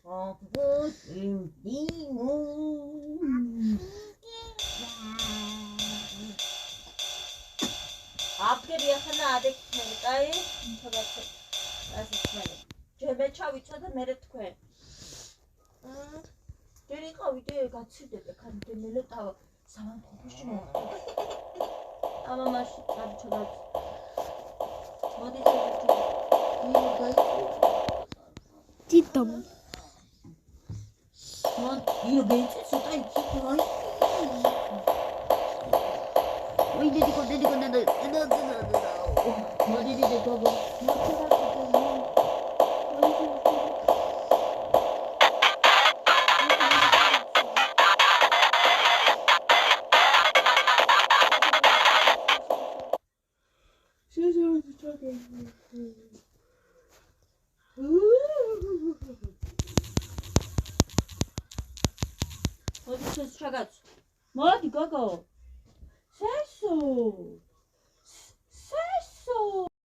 აბგები ახლა ადექმელი, კაი? თოგაცე. ასე ხმელი. ჯერ ჩავიწვა და მერე თქვენ. ჯერ იყავით გაცივდეთ კანდემელე და სამანტყოში მოვხდით. ამამაში წარჩოდათ. მოდი წავიდეთ. Титом. Мон, io penso sta in tipo ai. Ой, dedico. Моди dedico. Moდი შეგაც. მოდი გოგო. სესო.